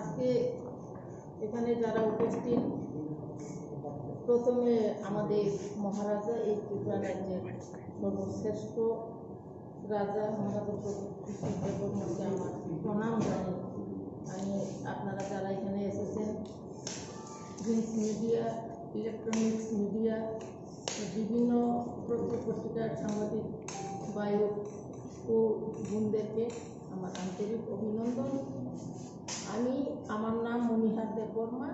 আজকে এখানে যারা উপস্থিত, প্রথমে আমাদের মহারাজা এই ত্রিপুরা রাজ্যের সর্বশ্রেষ্ঠ রাজা মহারাজা প্রভু কৃষ্ণ দেববর্মাকে আমার প্রণাম জানাই। আমি আপনারা যারা এখানে এসেছেন, প্রিন্ট মিডিয়া, ইলেকট্রনিক্স মিডিয়া, বিভিন্ন পত্রিকার সাংবাদিক বায়ু ও বোনদেরকে আমার আন্তরিক অভিনন্দন। আমার নাম মনিহার দেববর্মা।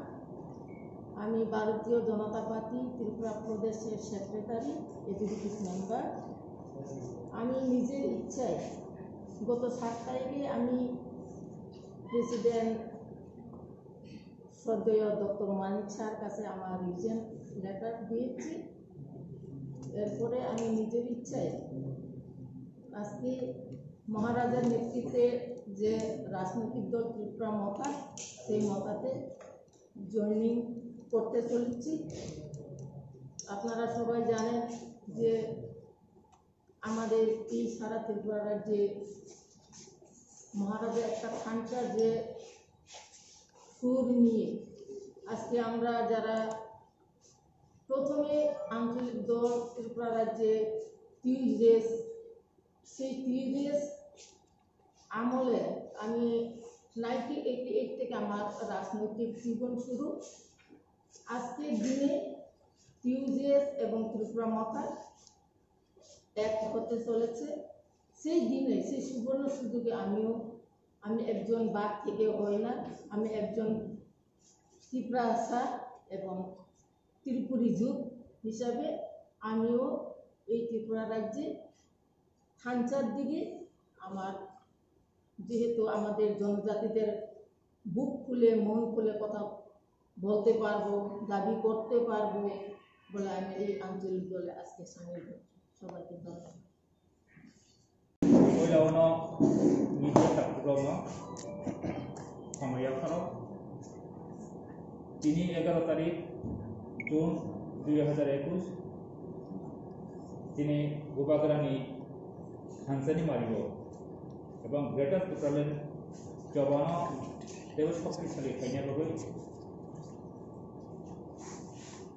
আমি ভারতীয় জনতা পার্টি ত্রিপুরা প্রদেশের সেক্রেটারি, এক্সিকিউটিভ মেম্বার। আমি নিজের ইচ্ছায় গত 7 তারিখে আমি প্রেসিডেন্ট শ্রদ্ধেয় ডক্টর মানিক স্যার কাছে আমার রিজেন্ট লেটার দিয়েছি। এরপরে আমি নিজের ইচ্ছায় আজকে মহারাজার নেতৃত্বে যে রাজনৈতিক দল ত্রিপুরা মথা, সেই মথাতে জয়েনিং করতে চলেছি। আপনারা সবাই জানেন যে আমাদের এই সারা ত্রিপুরা রাজ্যে মহারাজা একটা খানকা যে সুর নিয়ে আজকে আমরা যারা প্রথমে আঞ্চলিক দল ত্রিপুরা রাজ্যে টিউজডেস, সেই টিউজডেস আমলে আমি 1988 থেকে আমার রাজনৈতিক জীবন শুরু। আজকের দিনে টিউজডেস এবং ত্রিপুরা মথা এক হতে চলেছে। সেই দিনে, সেই সুবর্ণ সুযোগে আমি একজন বাদ থেকে হই না, আমি একজন ত্রিপুরা আশা এবং ত্রিপুরী যুগ হিসাবে আমিও এই ত্রিপুরা রাজ্যে থানচার দিকে আমার, যেহেতু আমাদের জনজাতিদের বুক খুলে মন খুলে কথা বলতে পারবো, দাবি করতে পারবো বলে আমি এই আঞ্চলিক দলে আজকে সামিল হচ্ছি। সবাইকে ধন্যবাদ। তিনি 11 তারিখ জুন 2021 তিনি গোবাগ্রানি হানসানি মারিব এবং গ্রেটার ত্রিপুরালেন্ড জবান দেব শক্তিশালী খাইনা রবে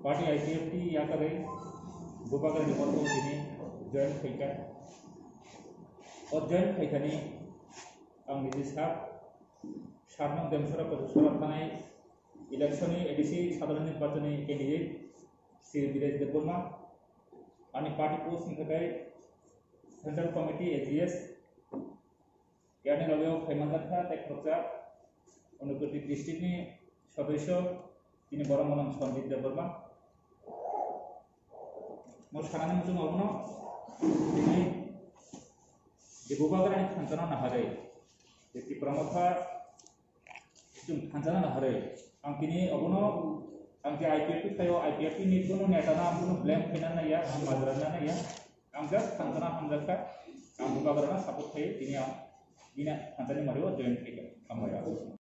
पार्टी आईपीएफटी या करे गोबाग्रानि मत दिनै जयन खैका और जयन खैखानि आं निजे सारनाम देमसरा प्रदूषण थानाय इलेक्शननि एडिसि साधारण निर्वाचननि कैंडिडेट श्री वीरेश देबबर्मा आंनि पार्टी पोस्टनि थाखाय सेंट्रल कमिटी एजीएस यानि लगायाव फाइमानजाथा टेक्नोजा अनुकृति डिस्ट्रिक्टनि सदस्य তিনি বড় নাম সঞ্জিত দেববর্মা মোর সারানি মুজুং অবনো তিনি যে গোবাগ্রানি থানচানা নাহারে যে ত্রিপুরা মথা जों थानचाना नाहारे आं तिनि अबनो आं जे आईपीएफटी थायो आईपीएफटी नि कोनो नेटाना आंखौनो ब्लेम फैना नाया आं माजराना नाया आं जास्ट थानचाना हामजाखा आं गोबाग्राना सापर्ट थायो तिनि आं थानचानि मारियाव जयन फैगोन हामबाय।